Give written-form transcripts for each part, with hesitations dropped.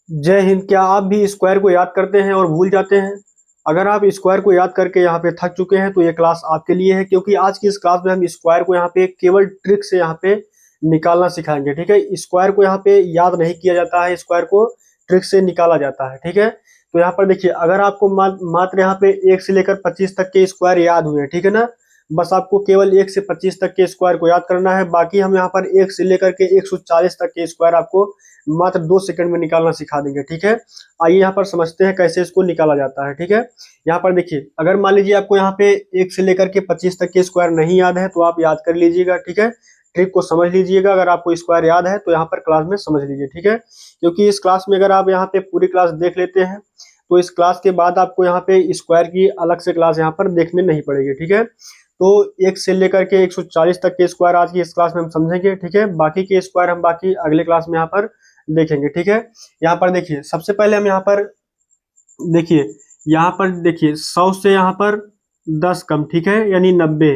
जय हिंद। क्या आप भी स्क्वायर को याद करते हैं और भूल जाते हैं? अगर आप स्क्वायर को याद करके यहाँ पे थक चुके हैं तो ये क्लास आपके लिए है, क्योंकि आज की इस क्लास में हम स्क्वायर को यहाँ पे केवल ट्रिक से यहाँ पे निकालना सिखाएंगे। ठीक है, स्क्वायर को यहाँ पे याद नहीं किया जाता है, स्क्वायर को ट्रिक से निकाला जाता है। ठीक है, तो यहाँ पर देखिए, अगर आपको मात्र यहाँ पे 1 से लेकर 25 तक के स्क्वायर याद हुए हैं, ठीक है ना, बस आपको केवल 1 से 25 तक के स्क्वायर को याद करना है। बाकी हम यहाँ पर 1 से लेकर के 140 तक के स्क्वायर आपको मात्र 2 सेकंड में निकालना सिखा देंगे। ठीक है, आइए यहाँ पर समझते हैं कैसे इसको निकाला जाता है। ठीक है, यहाँ पर देखिए, अगर मान लीजिए आपको यहाँ पे 1 से लेकर के 25 तक के स्क्वायर नहीं याद है तो आप याद कर लीजिएगा। ठीक है, ट्रिक को समझ लीजिएगा। अगर आपको स्क्वायर याद है तो यहाँ पर क्लास में समझ लीजिए। ठीक है, क्योंकि इस क्लास में अगर आप यहाँ पे पूरी क्लास देख लेते हैं तो इस क्लास के बाद आपको यहाँ पे स्क्वायर की अलग से क्लास यहाँ पर देखने नहीं पड़ेगी। ठीक है, तो 1 से लेकर के 140 तक के स्क्वायर आज की इस क्लास में हम समझेंगे। ठीक है, बाकी के स्क्वायर हम बाकी अगले क्लास में यहाँ पर देखेंगे। ठीक है, यहाँ पर देखिए, सबसे पहले हम यहाँ पर देखिए, 100 से यहाँ पर 10 कम, ठीक है, यानी 90।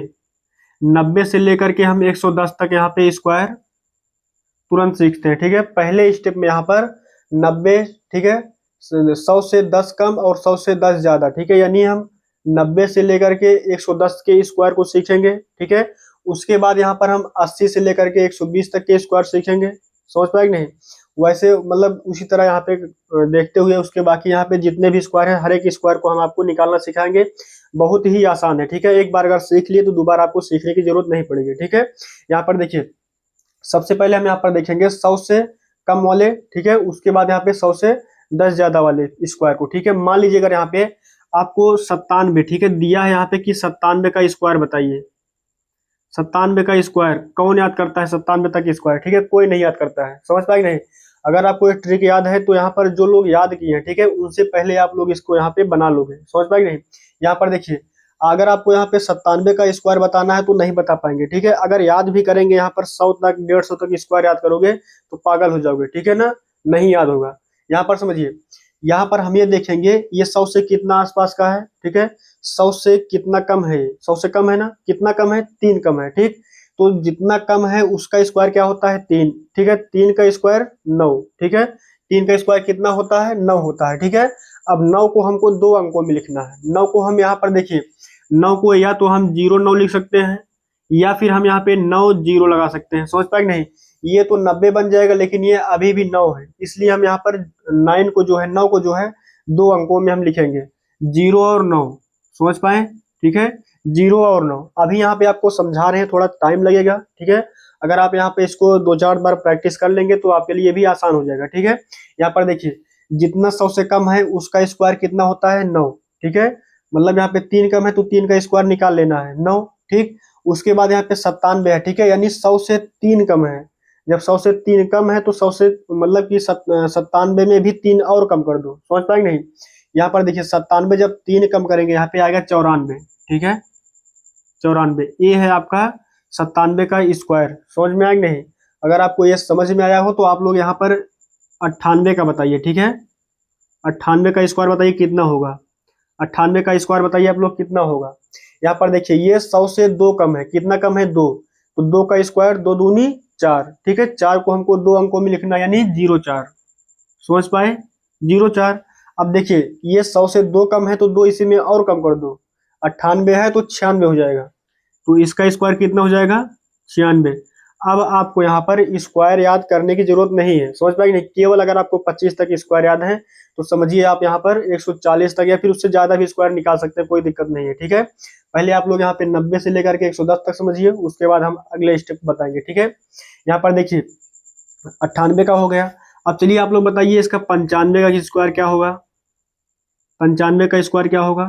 90 से लेकर के हम 110 तक यहाँ पे स्क्वायर तुरंत सीखते हैं। ठीक है, पहले स्टेप में यहाँ पर 90, ठीक है, 100 से 10 कम और 100 से 10 ज्यादा। ठीक है, यानी हम 90 से लेकर के 110 के स्क्वायर को सीखेंगे। ठीक है, उसके बाद यहाँ पर हम 80 से लेकर के 120 तक के स्क्वायर सीखेंगे। समझ पाए कि नहीं? वैसे मतलब उसी तरह यहाँ पे देखते हुए उसके बाकी यहाँ पे जितने भी स्क्वायर है, हर एक स्क्वायर को हम आपको निकालना सिखाएंगे। बहुत ही आसान है। ठीक है, एक बार अगर सीख लिए तो दोबारा आपको सीखने की जरूरत नहीं पड़ेगी। ठीक है, यहाँ पर देखिए, सबसे पहले हम यहाँ पर देखेंगे 100 से कम वाले। ठीक है, उसके बाद यहाँ पे 100 से 10 ज्यादा वाले स्क्वायर को। ठीक है, मान लीजिए अगर यहाँ पे आपको 97, ठीक है, दिया है यहाँ पे कि 97 का स्क्वायर बताइए। 97 का स्क्वायर कौन याद करता है? 97 तक स्क्वायर, ठीक है, कोई नहीं याद करता है। समझ पाए कि नहीं? अगर आपको एक ट्रिक याद है तो यहाँ पर जो लोग याद किए हैं, ठीक है, उनसे पहले आप लोग इसको यहाँ पे बना लोगे। समझ पाए कि नहीं? यहाँ पर देखिए, अगर आपको यहाँ पे 97 का स्क्वायर बताना है तो नहीं बता पाएंगे। ठीक है, अगर याद भी करेंगे यहाँ पर 100 तक 150 तक स्क्वायर याद करोगे तो पागल हो जाओगे। ठीक है ना, नहीं याद होगा। यहाँ पर समझिए, यहाँ पर हम ये देखेंगे ये 100 से कितना आसपास का है। ठीक है, 100 से कितना कम है? 100 से कम है ना? कितना कम है? 3 कम है। ठीक, तो जितना कम है उसका स्क्वायर क्या होता है? 3। ठीक है, 3 का स्क्वायर 9। ठीक है, 3 का स्क्वायर कितना होता है? 9 होता है। ठीक है, अब 9 को हमको 2 अंकों में लिखना है। 9 को हम यहाँ पर देखिए, 9 को या तो हम 09 लिख सकते हैं या फिर हम यहाँ पे 90 लगा सकते हैं। समझ पाए कि नहीं? ये तो 90 बन जाएगा, लेकिन ये अभी भी 9 है, इसलिए हम यहाँ पर 9 को जो है 2 अंकों में हम लिखेंगे, 0 और 9। समझ पाए? ठीक है, 0 और 9 अभी यहाँ पे आपको समझा रहे हैं, थोड़ा टाइम लगेगा। ठीक है, अगर आप यहाँ पे इसको 2-4 बार प्रैक्टिस कर लेंगे तो आपके लिए भी आसान हो जाएगा। ठीक है, यहाँ पर देखिए, जितना 100 से कम है उसका स्क्वायर कितना होता है? 9। ठीक है, मतलब यहाँ पे 3 कम है तो 3 का स्क्वायर निकाल लेना है, 9। ठीक, उसके बाद यहाँ पे 97 है। ठीक है, यानी 100 से 3 कम है। जब 100 से 3 कम है तो 100 से मतलब कि 97 में भी 3 और कम कर दो। समझ पाएंगे नहीं? यहाँ पर देखिए, 97 जब 3 कम करेंगे यहाँ पे आएगा 94। ठीक है, 94 ये है आपका 97 का स्क्वायर। समझ में आएगा नहीं? अगर आपको ये समझ में आया हो तो आप लोग यहाँ पर 98 का बताइए। ठीक है, 98 का स्क्वायर बताइए कितना होगा? 98 का स्क्वायर बताइए आप लोग कितना होगा? यहाँ पर देखिए, ये 100 से 2 कम है। कितना कम है? 2। तो 2 का स्क्वायर 2 दूनी 4। ठीक है, 4 को हमको 2 अंकों में लिखना है, यानी 04। समझ पाए? 04। अब देखिए, ये 100 से 2 कम है तो 2 इसी में और कम कर दो, 98 है तो 96 हो जाएगा। तो इसका स्क्वायर कितना हो जाएगा? 96। अब आपको यहाँ पर स्क्वायर याद करने की जरूरत नहीं है। समझ पाए कि नहीं? केवल अगर आपको 25 तक स्क्वायर याद है तो समझिए आप यहाँ पर 140 तक या फिर उससे ज्यादा भी स्क्वायर निकाल सकते हैं, कोई दिक्कत नहीं है। ठीक है, पहले आप लोग यहाँ पे 90 से लेकर के 110 तक समझिए, उसके बाद हम अगले स्टेप बताएंगे। ठीक है, यहाँ पर देखिए, 98 का हो गया। अब चलिए आप लोग बताइए इसका 95 का स्क्वायर क्या होगा? 95 का स्क्वायर क्या होगा?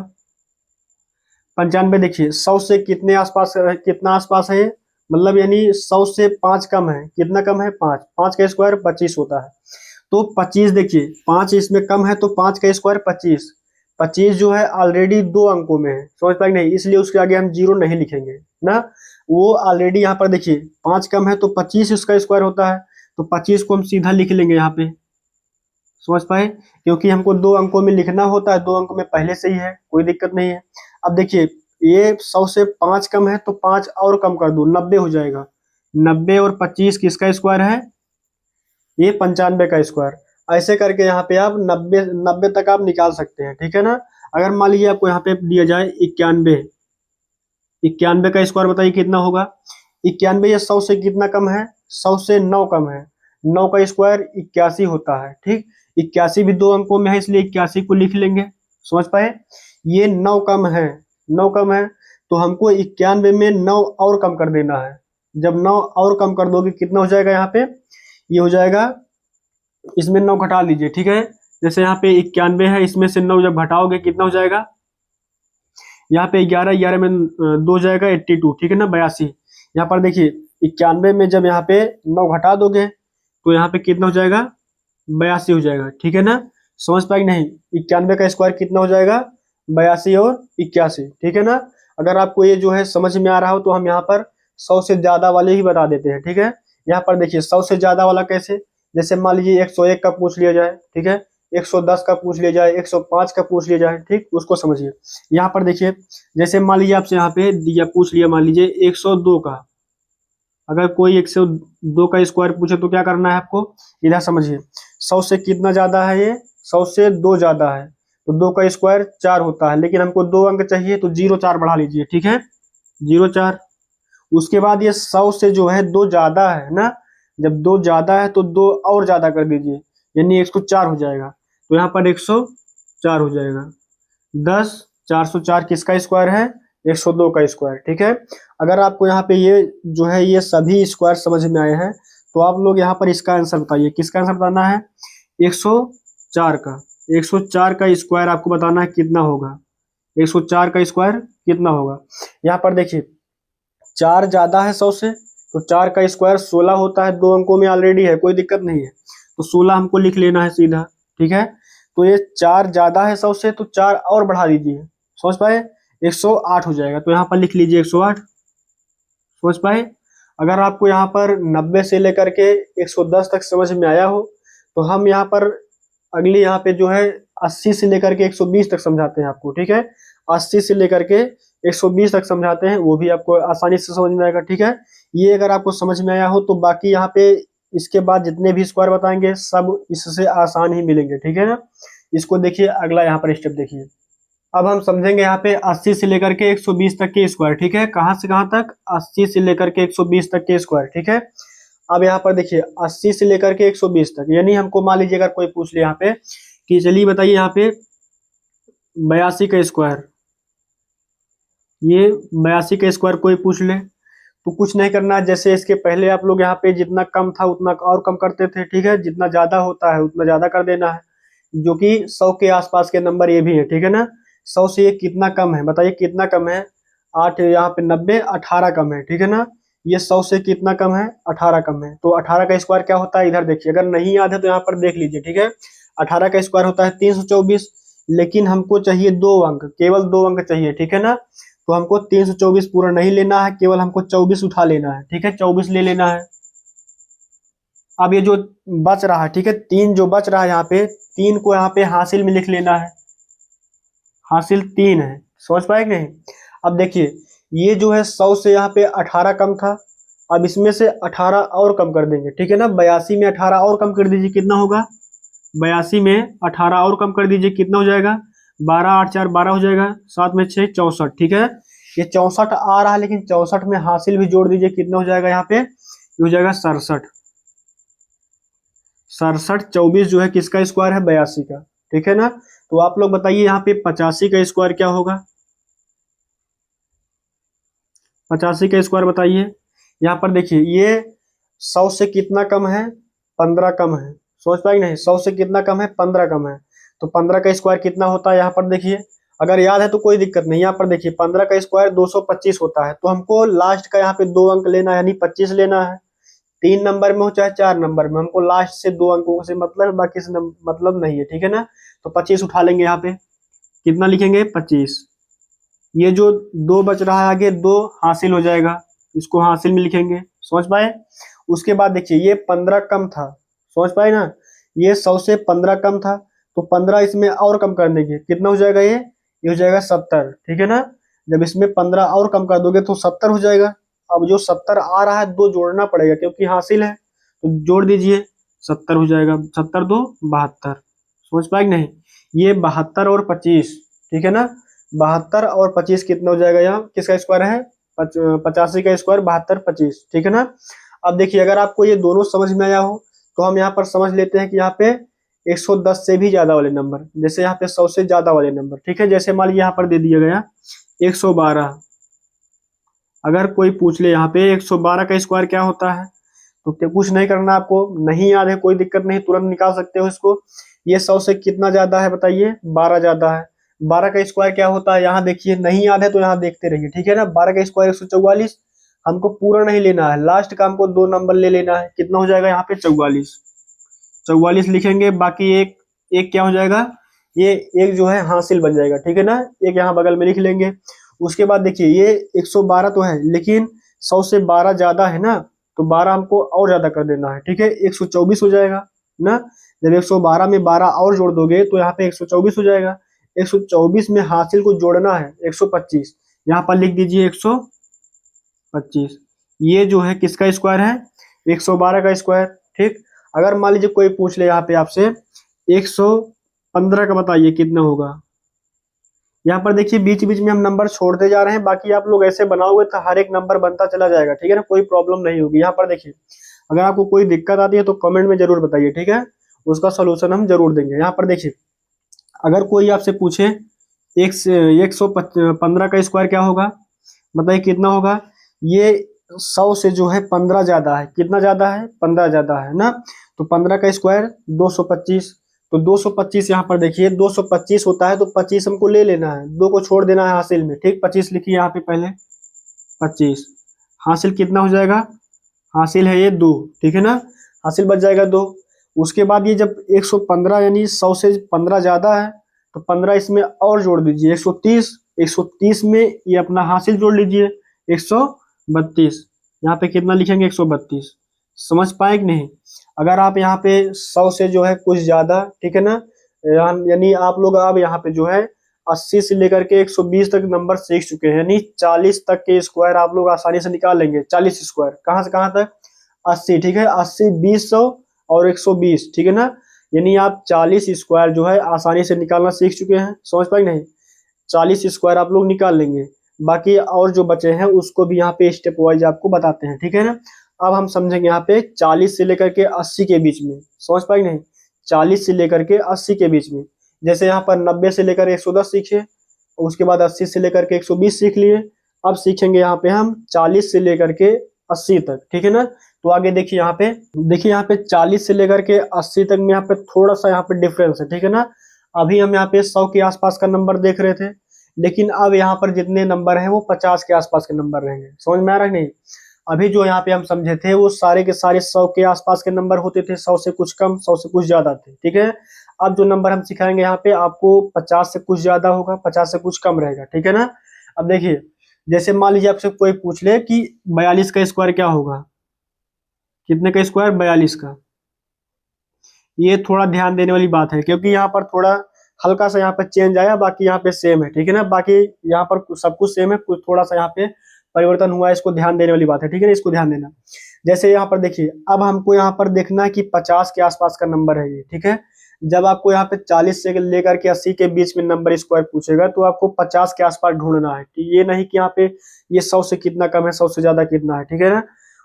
95 देखिए, 100 से कितने आसपास, कितना आसपास है? मतलब यानी 100 से 5 कम है। कितना कम है? 5। 5 का स्क्वायर 25 होता है। तो 25 देखिए, 5 इसमें कम है तो 5 का स्क्वायर 25। 25 जो है ऑलरेडी 2 अंकों में है। समझ पाए नहीं? इसलिए उसके आगे हम 0 नहीं लिखेंगे ना, वो ऑलरेडी यहाँ पर देखिए 5 कम है तो 25 इसका स्क्वायर होता है, तो 25 को हम सीधा लिख लेंगे यहाँ पे। समझ पाए? क्योंकि हमको 2 अंकों में लिखना होता है, 2 अंकों में पहले से ही है, कोई दिक्कत नहीं है। अब देखिए, ये 100 से 5 कम है तो 5 और कम कर दो, 90 हो जाएगा। 90 और 25 किसका स्क्वायर है? ये 95 का स्क्वायर। ऐसे करके यहाँ पे आप 90 तक आप निकाल सकते हैं, ठीक है ना। अगर मान लीजिए आपको यहाँ पे दिया जाए 91, 91 का स्क्वायर बताइए कितना होगा। 91 ये 100 से कितना कम है, 100 से 9 कम है। 9 का स्क्वायर 81 होता है, ठीक। 81 भी 2 अंकों में है, इसलिए 81 को लिख लेंगे। समझ पाए, ये 9 कम है, 9 कम है, तो हमको 91 में 9 और कम कर देना है। जब 9 और कम कर दोगे कितना हो जाएगा यहाँ पे, ये हो जाएगा, इसमें 9 घटा लीजिए, ठीक है। जैसे यहाँ पे 91 है, इसमें से 9 जब घटाओगे कितना हो जाएगा, यहाँ पे 11, 11 में 2 जाएगा 82, ठीक है ना, 82। यहाँ पर देखिए 91 में जब यहाँ पे 9 घटा दोगे तो यहाँ पे कितना हो जाएगा, 82 हो जाएगा, ठीक है ना। समझ पाए कि नहीं, 91 का स्क्वायर कितना हो जाएगा, 82 और 81, ठीक है ना। अगर आपको ये जो है समझ में आ रहा हो तो हम यहाँ पर 100 से ज्यादा वाले ही बता देते हैं, ठीक है। यहाँ पर देखिए 100 से ज्यादा वाला कैसे, जैसे मान लीजिए 101 का पूछ लिया जाए, ठीक है, 110 का पूछ लिया जाए, 105 का पूछ लिया जाए, ठीक, उसको समझिए। यहाँ पर देखिए, जैसे मान लीजिए आपसे यहाँ पे दिया पूछ लिया, मान लीजिए 102 का, अगर कोई 102 का स्क्वायर पूछे तो क्या करना है आपको, इधर समझिए। 100 से कितना ज्यादा है, ये 100 से 2 ज्यादा है, तो 2 का स्क्वायर 4 होता है, लेकिन हमको 2 अंक चाहिए तो 0 4 बढ़ा लीजिए, ठीक है, 0 4। उसके बाद ये 100 से जो है 2 ज्यादा है ना, जब 2 ज्यादा है तो 2 और ज्यादा कर दीजिए, यानी 104 हो जाएगा, तो यहाँ पर 104 हो जाएगा। 10 404 किसका स्क्वायर है, 102 का स्क्वायर, ठीक है। अगर आपको यहाँ पे ये जो है ये सभी स्क्वायर समझ में आए हैं तो आप लोग यहाँ पर इसका आंसर बताइए, किसका आंसर बताना है, 104 का। 104 का स्क्वायर आपको बताना है कितना होगा, 104 का स्क्वायर कितना होगा। यहाँ पर देखिए 4 ज्यादा है 100 से, तो 4 का स्क्वायर 16 होता है, 2 अंकों में ऑलरेडी है, कोई दिक्कत नहीं है, तो 16 हमको लिख लेना है सीधा, ठीक है। तो ये 4 ज्यादा है 100 से, तो 4 और बढ़ा दीजिए, समझ पाए, 108 हो जाएगा, तो यहाँ पर लिख लीजिए 108। समझ पाए। अगर आपको यहाँ पर 90 से लेकर के 110 तक समझ में आया हो तो हम यहाँ पर अगली यहाँ पे जो है 80 से लेकर के 120 तक समझाते हैं आपको, ठीक है। 80 से लेकर के 120 तक समझाते हैं, वो भी आपको आसानी से समझ में आएगा, ठीक है। ये अगर आपको समझ में आया हो तो बाकी यहाँ पे इसके बाद जितने भी स्क्वायर बताएंगे सब इससे आसान ही मिलेंगे, ठीक है ना। इसको देखिए, अगला यहाँ पर स्टेप देखिए। अब हम समझेंगे यहाँ पे 80 से लेकर के 120 तक के स्क्वायर, ठीक है। कहाँ से कहाँ तक, 80 से लेकर के 120 तक के स्क्वायर, ठीक है। अब यहाँ पर देखिए 80 से लेकर के 120 तक, यानी हमको मान लीजिए अगर कोई पूछ ले यहाँ पे कि चलिए बताइए यहाँ पे 82 का स्क्वायर, ये 82 का स्क्वायर कोई पूछ ले तो कुछ नहीं करना है, जैसे इसके पहले आप लोग यहाँ पे जितना कम था उतना और कम करते थे, ठीक है। जितना ज्यादा होता है उतना ज्यादा कर देना है, जो कि 100 के आसपास के नंबर ये भी है, ठीक है ना। 100 से ये कितना कम है बताइए, कितना कम है, 8 यहाँ पे 90, 18 कम है, ठीक है ना। ये 100 से कितना कम है, 18 कम है, तो 18 का स्क्वायर क्या होता है, इधर देखिए, अगर नहीं याद है तो यहाँ पर देख लीजिए, ठीक है। 18 का स्क्वायर होता है 324, लेकिन हमको चाहिए 2 अंक, केवल 2 अंक चाहिए, ठीक है ना। तो हमको 324 पूरा नहीं लेना है, केवल हमको 24 उठा लेना है, ठीक है, 24 ले लेना है। अब ये जो बच रहा है, ठीक है, 3 जो बच रहा है यहाँ पे, 3 को यहाँ पे हासिल में लिख लेना है, हासिल 3 है, समझ पाए कि नहीं। अब देखिए ये जो है 100 से यहाँ पे 18 कम था, अब इसमें से 18 और कम कर देंगे, ठीक है ना। 82 में 18 और कम कर दीजिए, कितना होगा, 82 में 18 और कम कर दीजिए, कितना हो जाएगा, 12 8 4 12 हो जाएगा, 7 में 6 64, ठीक है। ये 64 आ रहा है, लेकिन 64 में हासिल भी जोड़ दीजिए, कितना हो जाएगा यहाँ पे, ये हो जाएगा 67। 67 24 जो है किसका स्क्वायर है, 82 का, ठीक है ना। तो आप लोग बताइए यहाँ पे 85 का स्क्वायर क्या होगा, 85 का स्क्वायर बताइए। यहाँ पर देखिए ये 100 से कितना कम है, 15 कम है, सोच पाएंगे नहीं, 100 से कितना कम है, 15 कम है, तो 15 का स्क्वायर कितना होता है यहाँ पर देखिए, अगर याद है तो कोई दिक्कत नहीं। यहाँ पर देखिए 15 का स्क्वायर 225 होता है, तो हमको लास्ट का यहाँ पे 2 अंक लेना है, यानी 25 लेना है। 3 नंबर में हो चाहे 4 नंबर में, हमको लास्ट से 2 अंकों से मतलब, बाकी से मतलब नहीं है, ठीक है ना। तो 25 उठा लेंगे, यहाँ पे कितना लिखेंगे, 25। ये जो 2 बच रहा है आगे, 2 हासिल हो जाएगा, इसको हासिल में लिखेंगे, समझ पाए। उसके बाद देखिए ये 15 कम था, समझ पाए ना, ये 100 से 15 कम था, तो 15 इसमें और कम कर देंगे, कितना हो जाएगा, ये हो जाएगा 70, ठीक है ना। जब इसमें 15 और कम कर दोगे तो 70 हो जाएगा। अब जो 70 आ रहा है 2 जोड़ना पड़ेगा क्योंकि हासिल है, तो जोड़ दीजिए 70 हो जाएगा, 70 दो 72। समझ पाए कि नहीं? ये 72 और 25, ठीक है ना। 72 और 25 कितना हो जाएगा? यहाँ किसका स्क्वायर है? 85 का स्क्वायर 72 25, ठीक है ना। अब देखिए, अगर आपको ये दोनों समझ में आया हो तो हम यहाँ पर समझ लेते हैं कि यहाँ पे 110 से भी ज्यादा वाले नंबर, जैसे यहाँ पे 100 से ज्यादा वाले नंबर, ठीक है। जैसे मान लीजिए यहाँ पर दे दिया गया 112। अगर कोई पूछ ले यहाँ पे 112 का स्क्वायर क्या होता है, तो क्या कुछ नहीं करना आपको, नहीं याद है कोई दिक्कत नहीं, तुरंत निकाल सकते हो इसको। ये 100 से कितना ज्यादा है बताइए? 12 ज्यादा है। 12 का स्क्वायर क्या होता है यहाँ देखिए, नहीं याद है तो यहाँ देखते रहिए, ठीक है ना। 12 का स्क्वायर 144। हमको पूरा नहीं लेना है, लास्ट का हमको 2 नंबर ले लेना है। कितना हो जाएगा यहाँ पे? 44। 44 लिखेंगे, बाकी एक, एक क्या हो जाएगा? ये एक जो है हासिल बन जाएगा, ठीक है ना। एक यहाँ बगल में लिख लेंगे। उसके बाद देखिए, ये 112 तो है, लेकिन 100 से 12 ज्यादा है ना, तो 12 हमको और ज्यादा कर देना है, ठीक है। 124 हो जाएगा ना। जब 112 में 12 और जोड़ दोगे तो यहाँ पे 124 हो जाएगा। 124 में हासिल को जोड़ना है 125, यहाँ पर लिख दीजिए 125। ये जो है किसका स्क्वायर है? 112 का स्क्वायर, ठीक। अगर मान लीजिए कोई पूछ ले यहाँ पे आपसे 115 का बताइए कितना होगा। यहाँ पर देखिए बीच बीच में हम नंबर छोड़ते जा रहे हैं, बाकी आप लोग ऐसे बनाओगे तो हर एक नंबर बनता चला जाएगा, ठीक है ना, कोई प्रॉब्लम नहीं होगी। यहाँ पर देखिए, अगर आपको कोई दिक्कत आती है तो कमेंट में जरूर बताइए, ठीक है, उसका सोल्यूशन हम जरूर देंगे। यहाँ पर देखिए, अगर कोई आपसे पूछे 115 का स्क्वायर क्या होगा, बताइए कितना होगा। ये 100 से जो है 15 ज्यादा है, कितना ज्यादा है? 15 ज्यादा है ना। तो 15 का स्क्वायर 225। तो 225 यहाँ पर देखिए 225 होता है, तो 25 हमको ले लेना है, 2 को छोड़ देना है हासिल में, ठीक। 25 लिखिए यहाँ पे पहले, 25। हासिल कितना हो जाएगा? हासिल है ये 2, ठीक है ना। हासिल बच जाएगा 2। उसके बाद ये जब 115 यानी 100 से 15 ज्यादा है, तो 15 इसमें और जोड़ दीजिए 130। 130 में ये अपना हासिल जोड़ लीजिए 132। यहाँ पे कितना लिखेंगे? 132। समझ पाए कि नहीं? अगर आप यहाँ पे 100 से जो है कुछ ज्यादा, ठीक है ना, यानी आप लोग अब यहाँ पे जो है 80 से लेकर के 120 तक नंबर सीख चुके हैं, यानी 40 तक के स्क्वायर आप लोग आसानी से निकाल लेंगे। 40 स्क्वायर कहाँ से कहाँ तक? 80, ठीक है। 80 20 100 और 120, ठीक है ना। यानी आप 40 स्क्वायर जो है आसानी से निकालना सीख चुके हैं। समझ पाए नहीं? 40 स्क्वायर आप लोग निकाल लेंगे, बाकी और जो बचे हैं उसको भी यहाँ पे स्टेप वाइज आपको बताते हैं, ठीक है ना। अब हम समझेंगे यहाँ पे 40 से लेकर के 80 के बीच में। समझ पाए नहीं? 40 से लेकर के 80 के बीच में, जैसे यहाँ पर 90 से लेकर 110 सीखे, उसके बाद 80 से लेकर के 120 सीख लिए। अब सीखेंगे यहाँ पे हम 40 से लेकर के 80 तक, ठीक है ना। तो आगे देखिए यहाँ पे, देखिए यहाँ पे 40 से लेकर के 80 तक में यहाँ पे थोड़ा सा यहाँ पे डिफरेंस है, ठीक है ना। अभी हम यहाँ पे 100 के आसपास का नंबर देख रहे थे, लेकिन अब यहाँ पर जितने नंबर हैं वो 50 के आसपास के नंबर रहेंगे। समझ में आ रहा है नहीं? अभी जो यहाँ पे हम समझे थे वो सारे के सारे 100 के आसपास के नंबर होते थे, 100 से कुछ कम 100 से कुछ ज्यादा थे, ठीक है। अब जो नंबर हम सिखाएंगे यहाँ पे आपको 50 से कुछ ज्यादा होगा, 50 से कुछ कम रहेगा, ठीक है ना। अब देखिए, जैसे मान लीजिए आपसे कोई पूछ ले कि 42 का स्क्वायर क्या होगा, कितने का स्क्वायर? 42 का। ये थोड़ा ध्यान देने वाली बात है, क्योंकि यहाँ पर थोड़ा हल्का सा यहाँ पर चेंज आया, बाकी यहाँ पे सेम है, ठीक है ना। बाकी यहाँ पर सब कुछ सेम है, कुछ थोड़ा सा यहाँ पे परिवर्तन हुआ है, इसको ध्यान देने वाली बात है, ठीक है ना, इसको ध्यान देना। जैसे यहाँ पर देखिए, अब हमको यहाँ पर देखना है कि 50 के आसपास का नंबर है ये, ठीक है। जब आपको यहाँ पे 40 से लेकर के 80 के बीच में नंबर स्क्वायर पूछेगा तो आपको 50 के आसपास ढूंढना है, ये नहीं कि यहाँ पे ये 100 से कितना कम है, 100 से ज्यादा कितना है, ठीक है ना।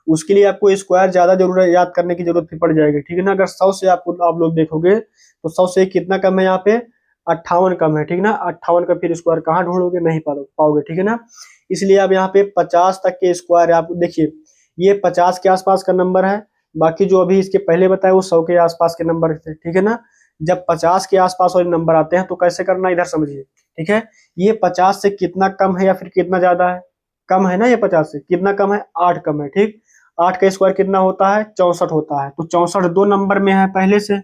उसके लिए आपको स्क्वायर ज्यादा जरूर याद करने की जरूरत भी पड़ जाएगी, ठीक है ना। अगर 100 से आप लोग देखोगे तो 100 से कितना कम है यहाँ पे? 58 कम है, ठीक है ना। 58 का फिर स्क्वायर कहाँ ढूंढोगे? नहीं पाओगे, ठीक है ना। इसलिए आप यहाँ पे 50 तक के स्क्वायर आप देखिए, ये 50 के आसपास का नंबर है, बाकी जो अभी इसके पहले बताए वो 100 के आसपास के नंबर थे, ठीक है ना। जब 50 के आसपास वाले नंबर आते हैं तो कैसे करना, इधर समझिए, ठीक है। ये 50 से कितना कम है या फिर कितना ज्यादा है? कम है ना। ये 50 से कितना कम है? 8 कम है, ठीक। 8 का स्क्वायर कितना होता है? 64 होता है। तो 64 2 नंबर में है पहले से,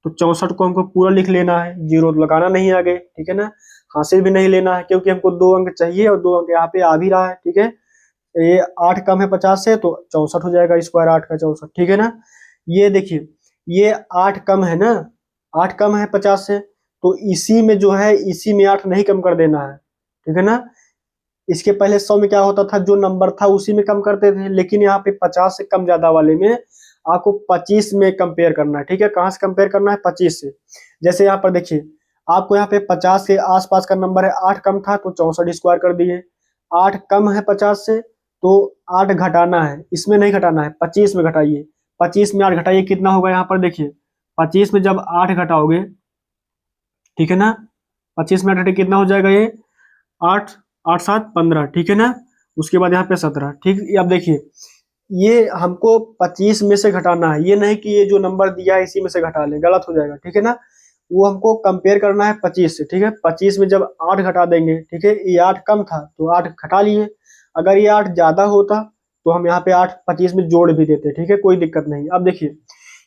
तो 64 को हमको पूरा लिख लेना है, जीरो लगाना नहीं आगे, ठीक है ना। हासिल भी नहीं लेना है, क्योंकि हमको 2 अंक चाहिए और 2 अंक यहाँ पे आ भी रहा है, ठीक है। ये 8 कम है 50 से, तो 64 हो जाएगा, स्क्वायर 8 का 64, ठीक है ना। ये देखिए, ये 8 कम है ना, 8 कम है 50 से, तो इसी में जो है, इसी में 8 नहीं कम कर देना है, ठीक है ना। इसके पहले 100 में क्या होता था, जो नंबर था उसी में कम करते थे, लेकिन यहाँ पे 50 से कम ज्यादा वाले में आपको 25 में कंपेयर करना है। ठीक है, कहाँ से कंपेयर करना है? 25 से। जैसे यहाँ पर देखिए, आपको यहाँ पे 50 के आसपास का नंबर है, 8 कम था तो 64 स्क्वायर कर दिए। 8 कम है 50 से तो 8 घटाना है, इसमें नहीं घटाना है, 25 में घटाइए। 25 में 8 घटाइए, कितना होगा? यहाँ पर देखिए 25 में जब 8 घटाओगे, ठीक है ना, 25 में 8 घटाइए, कितना हो जाएगा ये? 8, 8 7 15, ठीक है ना। उसके बाद यहाँ पे 17, ठीक। अब देखिए, ये हमको 25 में से घटाना है, ये नहीं कि ये जो नंबर दिया है इसी में से घटा लें, गलत हो जाएगा, ठीक है ना। वो हमको कंपेयर करना है 25 से, ठीक है। 25 में जब 8 घटा देंगे, ठीक है, ये 8 कम था तो 8 घटा लिए। अगर ये 8 ज्यादा होता तो हम यहाँ पे 8 25 में जोड़ भी देते, ठीक है, कोई दिक्कत नहीं। अब देखिए,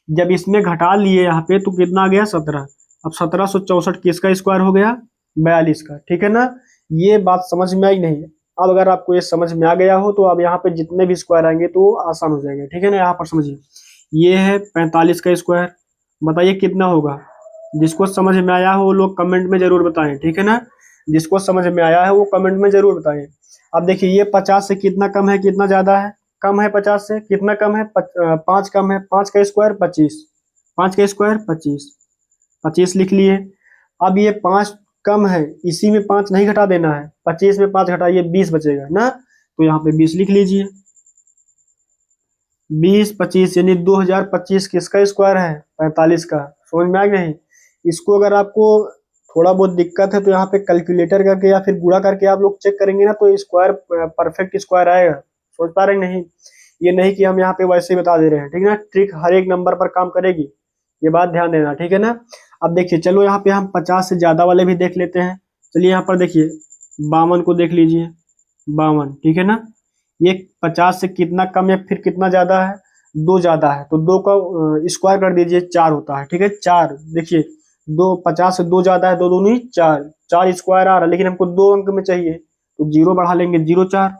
जब इसमें घटा लिए यहाँ पे तो कितना आ गया? 17। अब 1764 किसका स्क्वायर हो गया? 42 का, ठीक है ना। ये बात समझ में आई नहीं? अब अगर आपको ये समझ में आ गया हो तो अब यहाँ पे जितने भी स्क्वायर आएंगे तो आसान हो जाएगा, ठीक है ना। यहाँ पर समझिए, ये है 45 का स्क्वायर, बताइए कितना होगा? जिसको समझ में आया हो वो लोग कमेंट में जरूर बताएं, ठीक है ना। जिसको समझ में आया है वो कमेंट में जरूर बताएं। अब देखिए, ये 50 से कितना कम है, कितना ज्यादा है? कम है 50 से, कितना कम है? 5 कम है। 5 का स्क्वायर 25, 5 का स्क्वायर 25, 25 लिख लिए। अब ये 5 कम है, इसी में 5 नहीं घटा देना है, 25 में 5 घटाइए, 20 बचेगा ना, तो यहाँ पे 20 लिख लीजिए। 20 25 यानी 2025 किसका स्क्वायर है? 45 का। समझ में आ गया नहीं? इसको अगर आपको थोड़ा बहुत दिक्कत है तो यहाँ पे कैलकुलेटर करके या फिर गुणा करके आप लोग चेक करेंगे ना तो स्क्वायर परफेक्ट स्क्वायर आएगा। सोच पा रहे नहीं? ये नहीं कि हम यहाँ पे वैसे ही बता दे रहे हैं, ठीक है ना। ट्रिक हर एक नंबर पर काम करेगी, ये बात ध्यान देना, ठीक है ना। अब देखिए, चलो यहाँ पे हम 50 से ज्यादा वाले भी देख लेते हैं। चलिए यहाँ पर देखिए, 52 को देख लीजिए, 52, ठीक है ना। ये 50 से कितना कम है फिर कितना ज्यादा है? 2 ज्यादा है, तो 2 का स्क्वायर कर दीजिए, 4 होता है, ठीक है। 4 देखिए, 2 50 से 2 ज्यादा है, 2 दूनी 4, 4 स्क्वायर आ रहा है, लेकिन हमको 2 अंक में चाहिए तो 0 बढ़ा लेंगे, 0 4।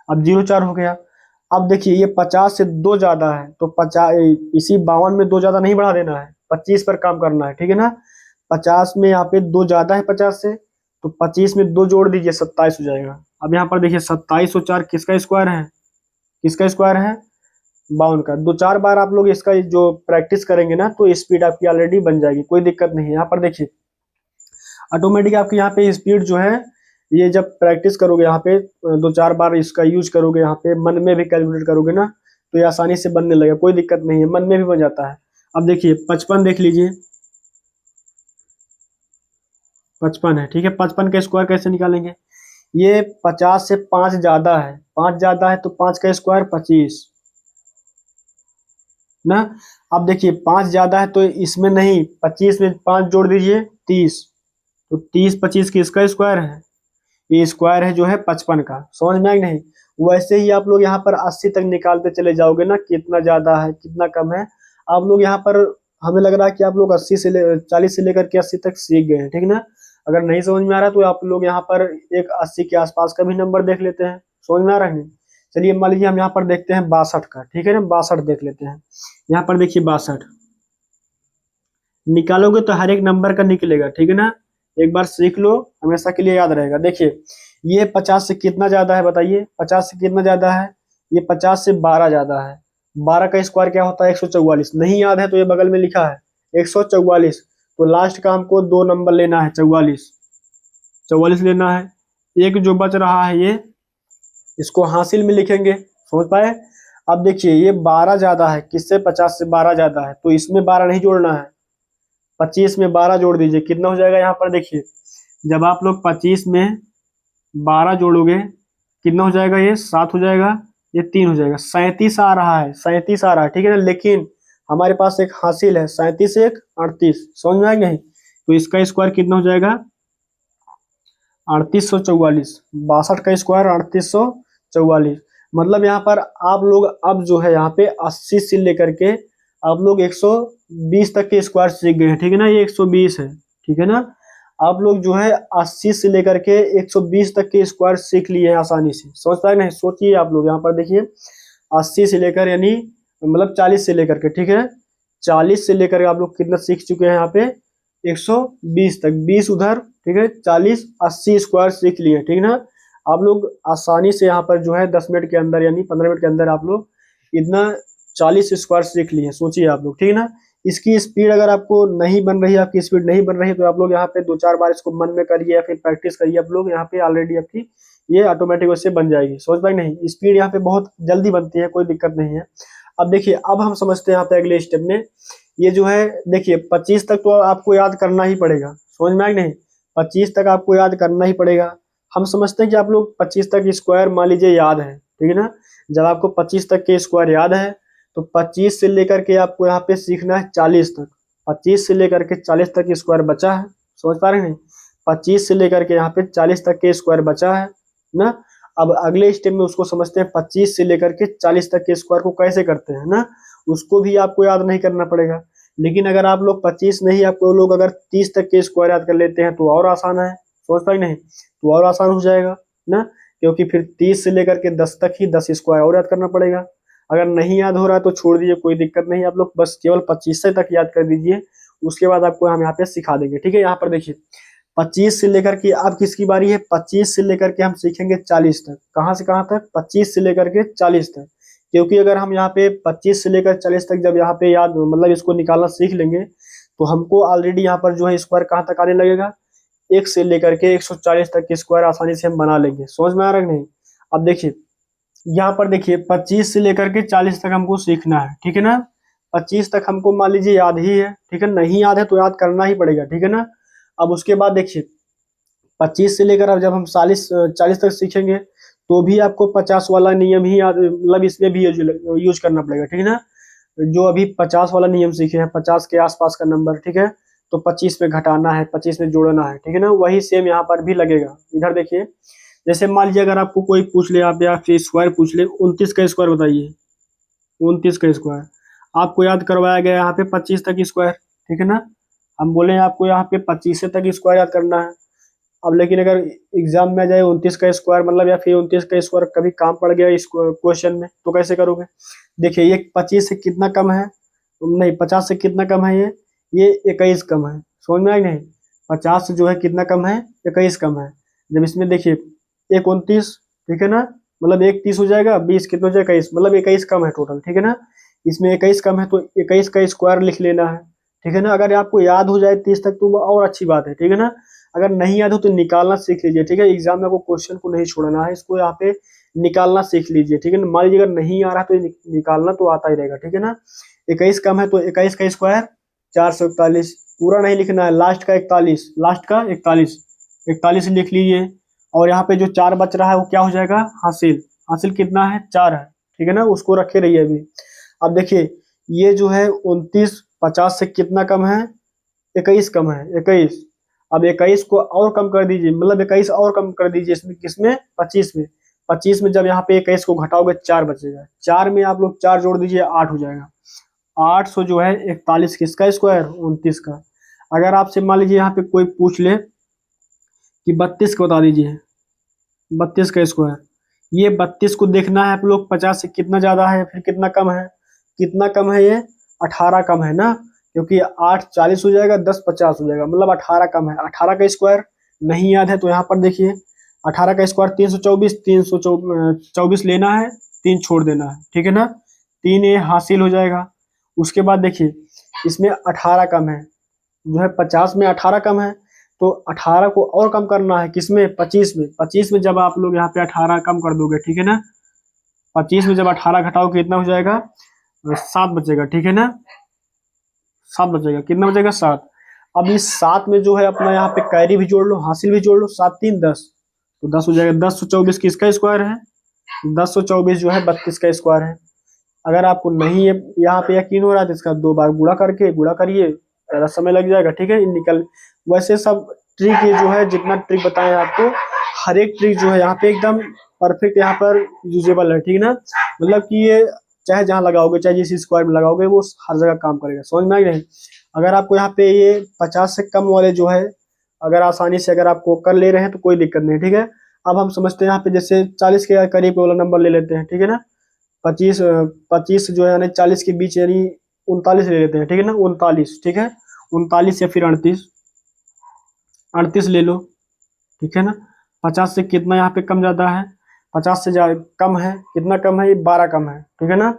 अब 0 4 हो गया। अब देखिए, ये 50 से 2 ज्यादा है तो 50 इसी 52 में 2 ज्यादा नहीं बढ़ा देना है, 25 पर काम करना है, ठीक है ना। 50 में यहाँ पे 2 ज्यादा है 50 से, तो 25 में 2 जोड़ दीजिए, 27 हो जाएगा। अब यहाँ पर देखिए, 27 और 4 किसका स्क्वायर है? किसका स्क्वायर है? 52 का। 2 4 बार आप लोग इसका जो प्रैक्टिस करेंगे ना तो स्पीड आपकी ऑलरेडी बन जाएगी, कोई दिक्कत नहीं है। यहाँ पर देखिए, ऑटोमेटिक आपकी यहाँ पे स्पीड जो है, ये जब प्रैक्टिस करोगे यहाँ पे 2 4 बार इसका यूज करोगे, यहाँ पे मन में भी कैलकुलेट करोगे ना तो ये आसानी से बनने लगेगा, कोई दिक्कत नहीं है, मन में भी बन जाता है। अब देखिए 55 देख लीजिए, 55 है, ठीक है। 55 का स्क्वायर कैसे निकालेंगे? ये 50 से 5 ज्यादा है, 5 ज्यादा है तो 5 का स्क्वायर 25 ना। अब देखिए, 5 ज्यादा है तो इसमें नहीं, 25 में 5 जोड़ दीजिए, 30, तो 30 25 किसका स्क्वायर है? ये स्क्वायर है जो है 55 का। समझ में आया नहीं? वैसे ही आप लोग यहाँ पर 80 तक निकालते चले जाओगे ना, कितना ज्यादा है कितना कम है। आप लोग यहाँ पर, हमें लग रहा है कि आप लोग 40 से लेकर के 80 तक सीख गए हैं, ठीक ना। अगर नहीं समझ में आ रहा तो आप लोग यहाँ पर एक 80 के आसपास का भी नंबर देख लेते हैं। समझ में आ रहा है नहीं? चलिए मान लीजिए हम यहाँ पर देखते हैं 62 का, ठीक है ना। 62 देख लेते हैं। यहाँ पर देखिए 62 निकालोगे तो हर एक नंबर का निकलेगा, ठीक है ना। एक बार सीख लो, हमेशा के लिए याद रहेगा। देखिए, ये 50 से कितना ज्यादा है बताइए? 50 से कितना ज्यादा है? ये 50 से 12 ज्यादा है। 12 का स्क्वायर क्या होता है? 144। नहीं याद है तो ये बगल में लिखा है 144, तो लास्ट का हमको 2 नंबर लेना है, 44, 44 लेना है। एक जो बच रहा है ये, इसको हासिल में लिखेंगे। समझ पाए? अब देखिए, ये 12 ज्यादा है किससे? 50 से 12 ज्यादा है, तो इसमें 12 नहीं जोड़ना है, 25 में 12 जोड़ दीजिए, कितना हो जाएगा? यहाँ पर देखिए, जब आप लोग 25 में 12 जोड़ोगे कितना हो जाएगा? ये 7 हो जाएगा, ये 3 हो जाएगा, 37 आ रहा है, 37 आ रहा है, ठीक है ना। लेकिन हमारे पास एक हासिल है, 37 1 38। समझ में आएगा नहीं? तो इसका स्क्वायर कितना हो जाएगा? 3844। 62 का स्क्वायर 3844। मतलब यहाँ पर आप लोग अब जो है यहाँ पे 80 से लेकर के आप लोग 120 तक के स्क्वायर सीख गए हैं, ठीक है ना। ये 120 है, ठीक है ना। आप लोग जो है 80 से लेकर के 120 तक के स्क्वायर सीख लिए हैं आसानी से। समझ पाए नहीं? सोचिए आप लोग यहाँ पर देखिए, 80 से लेकर यानी मतलब 40 से लेकर के, ठीक है, 40 से लेकर आप लोग कितना सीख चुके हैं यहाँ पे? 120 तक, 20 उधर, ठीक है, 40 80 स्क्वायर सीख लिए, ठीक है ना। आप लोग आसानी से यहाँ पर जो है 10 मिनट के अंदर यानी 15 मिनट के अंदर आप लोग इतना 40 स्क्वायर सीख लिए, सोचिए आप लोग, ठीक है ना। इसकी स्पीड अगर आपको नहीं बन रही है, आपकी स्पीड नहीं बन रही है, तो आप लोग यहाँ पे 2-4 बार इसको मन में करिए या फिर प्रैक्टिस करिए आप लोग, यहाँ पे ऑलरेडी आपकी ये ऑटोमेटिक वैसे बन जाएगी। समझ पाए नहीं, स्पीड यहाँ पे बहुत जल्दी बनती है, कोई दिक्कत नहीं है। अब देखिए, अब हम समझते हैं यहाँ पे अगले स्टेप में। ये जो है देखिए 25 तक तो आपको याद करना ही पड़ेगा, समझ में आया कि नहीं, 25 तक आपको याद करना ही पड़ेगा। हम समझते हैं कि आप लोग 25 तक स्क्वायर मान लीजिए याद है, ठीक है ना। जब आपको 25 तक के स्क्वायर याद है तो 25 से लेकर के आपको यहाँ पे सीखना है 40 तक। 25 से लेकर के 40 तक स्क्वायर बचा है, समझ पा रहे हैं नहीं, 25 से लेकर के यहाँ पे 40 तक के स्क्वायर बचा है ना। अब अगले स्टेप में उसको समझते हैं 25 से लेकर के 40 तक के स्क्वायर को कैसे करते हैं ना, उसको भी आपको याद नहीं करना पड़ेगा। लेकिन अगर आप लोग 25 नहीं, आपको लोग अगर 30 तक के स्क्वायर याद कर लेते हैं तो और आसान है, समझ पाए नहीं, तो और आसान हो जाएगा ना, क्योंकि फिर 30 से लेकर के 10 तक ही 10 स्क्वायर और याद करना पड़ेगा। अगर नहीं याद हो रहा है तो छोड़ दीजिए, कोई दिक्कत नहीं, आप लोग बस केवल 25 से तक याद कर दीजिए, उसके बाद आपको हम यहाँ पे सिखा देंगे, ठीक है। यहाँ पर देखिए 25 से लेकर के, अब किसकी बारी है, 25 से लेकर के हम सीखेंगे 40 तक। कहाँ से कहाँ तक, 25 से लेकर के 40 तक, क्योंकि अगर हम यहाँ पे 25 से लेकर 40 तक जब यहाँ पे याद मतलब इसको निकालना सीख लेंगे तो हमको ऑलरेडी यहाँ पर जो है स्क्वायर कहाँ तक आने लगेगा, 1 से लेकर के 140 तक के स्क्वायर आसानी से हम बना लेंगे। समझ में आ रहा है नहीं। अब देखिए यहाँ पर देखिए 25 से लेकर के 40 तक हमको सीखना है, ठीक है ना। 25 तक हमको मान लीजिए याद ही है, ठीक है, नहीं याद है तो याद करना ही पड़ेगा, ठीक है ना। अब उसके बाद देखिए 25 से लेकर अब जब हम 40 तक सीखेंगे तो भी आपको 50 वाला नियम ही याद, मतलब इसमें भी यूज करना पड़ेगा, ठीक है ना। जो अभी 50 वाला नियम सीखे हैं, 50 के आसपास का नंबर, ठीक है, तो 25 में घटाना है, 25 में जोड़ना है, ठीक है ना, वही सेम यहाँ पर भी लगेगा। इधर देखिए, जैसे मान लीजिए अगर आपको कोई पूछ ले, आप आपसे स्क्वायर पूछ ले, 29 का स्क्वायर बताइए, 29 का स्क्वायर आपको याद करवाया गया यहाँ पे 25 तक स्क्वायर, ठीक है ना। हम बोले आपको यहाँ पे 25 तक स्क्वायर याद करना है। अब लेकिन अगर एग्जाम में आ जाए 29 का स्क्वायर मतलब, या फिर 29 का स्क्वायर कभी काम पड़ गया इस क्वेश्चन में, तो कैसे करोगे। देखिए ये 25 से कितना कम है, नहीं 50 से कितना कम है, ये 21 कम है, समझ में आई नहीं। 50 से जो है कितना कम है, 21 कम है। जब इसमें देखिए 29, ठीक है ना, मतलब 1 30 हो जाएगा, 20 कितना हो जाएगा 21, मतलब 21 कम है टोटल, ठीक है ना। इसमें 21 कम है तो 21 का स्क्वायर लिख लेना है, ठीक है ना। अगर आपको याद हो जाए 30 तक तो वो और अच्छी बात है, ठीक है ना। अगर नहीं याद हो तो निकालना सीख लीजिए, ठीक है। एग्जाम में आपको क्वेश्चन को नहीं छोड़ना है, इसको यहाँ पे निकालना सीख लीजिए, ठीक है ना। मान लीजिए अगर नहीं आ रहा तो निकालना तो आता ही रहेगा, ठीक है ना। 21 कम है तो 21 का स्क्वायर 441, पूरा नहीं लिखना है, लास्ट का 41, लास्ट का 41 लिख लीजिए। और यहाँ पे जो 4 बच रहा है वो क्या हो जाएगा, हासिल। हासिल कितना है, 4 है, ठीक है ना, उसको रखे रहिए अभी। अब देखिए ये जो है 29 50 से कितना कम है, 21 कम है, 21। अब 21 को और कम कर दीजिए, मतलब 21 और कम कर दीजिए इसमें, किसमें, 25 में। 25 में जब यहाँ पे 21 को घटाओगे 4 बचेगा, 4 में आप लोग 4 जोड़ दीजिए, 8 हो जाएगा। 800 जो है 41 किसका स्क्वायर, 29 का। अगर आपसे मान लीजिए यहाँ पे कोई पूछ ले कि 32 का बता दीजिए, 32 का स्क्वायर, ये 32 को देखना है आप लोग 50 से कितना ज्यादा है फिर कितना कम है, कितना कम है, ये 18 कम है ना, क्योंकि 8 40 हो जाएगा, 10 50 हो जाएगा, मतलब 18 कम है। 18 का स्क्वायर नहीं याद है तो यहाँ पर देखिए 18 का स्क्वायर 324, 324 लेना है, 3 छोड़ देना है, ठीक है ना, 3 ये हासिल हो जाएगा। उसके बाद देखिए इसमें 18 कम है, जो है 50 में 18 कम है, तो 18 को और कम करना है, किसमें, 25 में। 25 में जब आप लोग यहाँ पे 18 कम कर दोगे, ठीक है ना, 25 में जब 18 घटाओ कितना हो जाएगा, 7 बचेगा, ठीक है ना, 7 बचेगा, कितना बचेगा, 7। अब इस 7 में जो है अपना यहाँ पे कैरी भी जोड़ लो, हासिल भी जोड़ लो, 7 3 10, तो 10 हो जाएगा। 1024 किसका स्क्वायर है, 1024 जो है 32 का स्क्वायर है। अगर आपको नहीं यहाँ पे यकीन हो रहा है तो इसका 2 बार गुणा करिए, ज़्यादा समय लग जाएगा, ठीक है, निकल। वैसे सब ट्रिक ये जो है, जितना ट्रिक बताएं आपको, हर एक ट्रिक जो है यहाँ पे एकदम परफेक्ट यहाँ पर यूजेबल है, ठीक है ना। मतलब कि ये चाहे जहाँ लगाओगे, चाहे जिस स्क्वायर में लगाओगे, वो हर जगह काम करेगा, समझ में आ गया। अगर आपको यहाँ पे ये 50 से कम वाले जो है, अगर आसानी से अगर आपको कर ले रहे हैं तो कोई दिक्कत नहीं, ठीक है। अब हम समझते हैं यहाँ पे, जैसे 40 के करीब वाला नंबर ले लेते हैं, ठीक है ना। 25 जो है यानी 40 के बीच, यानी 39 ले लेते हैं, ठीक है ना, 39, ठीक है, 39 या फिर 38 ले लो, ठीक है ना। 50 से कितना यहाँ पे कम ज्यादा है, 50 से ज्यादा कम है, कितना कम है, ये 12 कम है, ठीक है ना।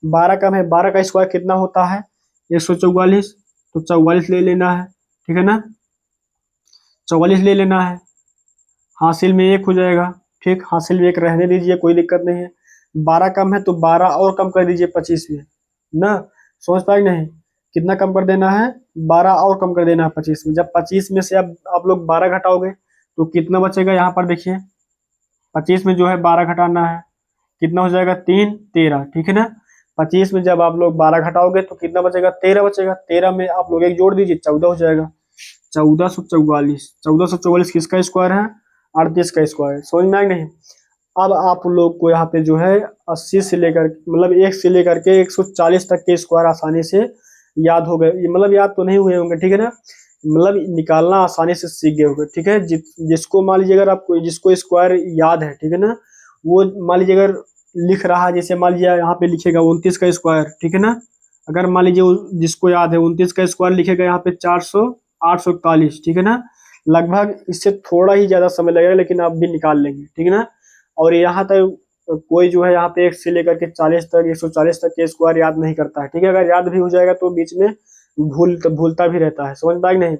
12 कम है, 12 का स्क्वायर कितना होता है, 144, तो 44 ले लेना है, ठीक है ना, 44 ले लेना है। हासिल में 1 हो जाएगा, ठीक, हासिल में 1 रहने दीजिए, कोई दिक्कत नहीं है। 12 कम है तो 12 और कम कर दीजिए 25 में ना, समझ पाए नहीं, कितना कम कर देना है, 12 और कम कर देना है 25 में। जब 25 में से अब आप लोग 12 घटाओगे तो कितना बचेगा, यहाँ पर देखिए 25 में जो है 12 घटाना है, कितना हो जाएगा, 3 13, ठीक है ना। 25 में जब आप लोग 12 घटाओगे तो कितना बचेगा, 13 बचेगा, 13 में आप लोग 1 जोड़ दीजिए, 14 हो जाएगा। 1444, 1444 किसका स्क्वायर है, 38 का स्क्वायर, समझ में आया नहीं। अब आप लोग को यहाँ पे जो है 80 से लेकर मतलब 1 से लेकर के 140 तक के स्क्वायर आसानी से याद हो गए, मतलब याद तो नहीं हुए होंगे, ठीक है ना, मतलब निकालना आसानी से सीख गए होंगे, ठीक है। जिसको मान लीजिए अगर आपको जिसको स्क्वायर याद है, ठीक है ना, वो मान लीजिए अगर लिख रहा है, जैसे मान लीजिए यहाँ पे लिखेगा 29 का स्क्वायर, ठीक है ना, अगर मान लीजिए जिसको याद है 29 का स्क्वायर लिखेगा यहाँ पे 400 841, ठीक है ना, लगभग इससे थोड़ा ही ज्यादा समय लगेगा लेकिन आप भी निकाल लेंगे, ठीक है ना। और यहाँ तक कोई जो है यहाँ पे 1 से लेकर के 40 तक 140 तक के स्क्वायर याद नहीं करता है, ठीक है। अगर याद भी हो जाएगा तो बीच में भूलता भी रहता है, समझ पाए नहीं।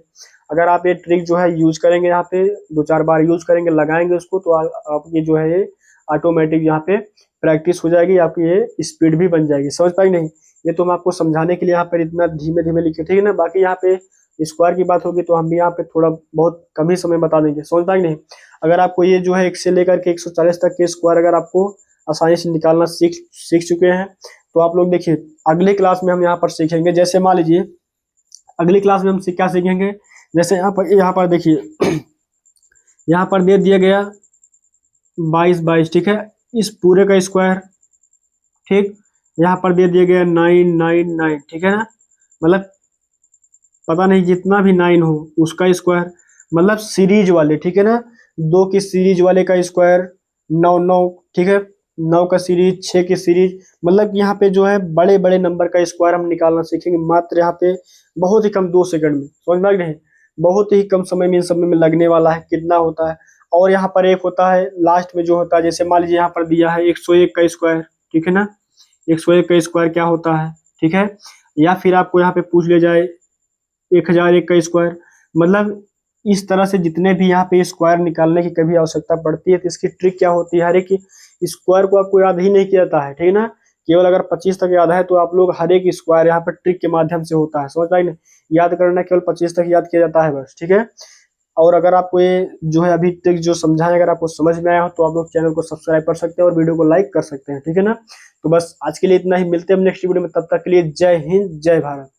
अगर आप ये ट्रिक जो है यूज करेंगे, यहाँ पे 2-4 बार यूज करेंगे, लगाएंगे उसको, तो आपकी जो है ये ऑटोमेटिक यहाँ पे प्रैक्टिस हो जाएगी, आपकी ये स्पीड भी बन जाएगी, समझ पाए नहीं। ये तो हम आपको समझाने के लिए यहाँ पर इतना धीमे धीमे लिखे, ठीक है ना। बाकी यहाँ पे स्क्वायर की बात होगी तो हम भी यहाँ पे थोड़ा बहुत कम ही समय बता देंगे, समझ पाए नहीं। अगर आपको ये जो है 1 से लेकर के 140 तक के स्क्वायर अगर आपको आसानी से निकालना सीख चुके हैं तो आप लोग देखिए अगले क्लास में हम यहाँ पर सीखेंगे। जैसे मान लीजिए अगली क्लास में हम क्या सीखेंगे, जैसे यहाँ पर देखिए यहाँ पर दे दिया गया 22, ठीक है, इस पूरे का स्क्वायर, ठीक, यहाँ पर दे दिया गया 999, ठीक है ना, मतलब पता नहीं जितना भी 9 हो उसका स्क्वायर, मतलब सीरीज वाले, ठीक है ना, 2 की सीरीज वाले का स्क्वायर 9 ठीक है, 9 का सीरीज, 6 की सीरीज, मतलब यहाँ पे जो है बड़े बड़े नंबर का स्क्वायर हम निकालना सीखेंगे, मात्र यहाँ पे बहुत ही कम 2 सेकंड में, समझ में नहीं, बहुत ही कम समय में इन सब में लगने वाला है, कितना होता है। और यहाँ पर एक होता है लास्ट में जो होता है, जैसे मान लीजिए यहाँ पर दिया है 101 का स्क्वायर, ठीक है ना, 101 का स्क्वायर क्या होता है, ठीक है, या फिर आपको यहाँ पे पूछ लिया जाए 1001 का स्क्वायर, मतलब इस तरह से जितने भी यहाँ पे स्क्वायर निकालने की कभी आवश्यकता पड़ती है तो इसकी ट्रिक क्या होती है, हर एक स्क्वायर को आपको याद ही नहीं किया जाता है, ठीक है ना, केवल अगर 25 तक याद है तो आप लोग हर एक स्क्वायर यहाँ पर ट्रिक के माध्यम से होता है, समझ पाए ना, याद करना केवल 25 तक याद किया जाता है बस, ठीक है। और अगर आपको ये जो है अभी तक जो समझाएं अगर आपको समझ में आया हो तो आप लोग चैनल को सब्सक्राइब कर सकते हैं और वीडियो को लाइक कर सकते हैं, ठीक है ना। तो बस आज के लिए इतना ही, मिलते हैं हम नेक्स्ट वीडियो में, तब तक के लिए जय हिंद जय भारत।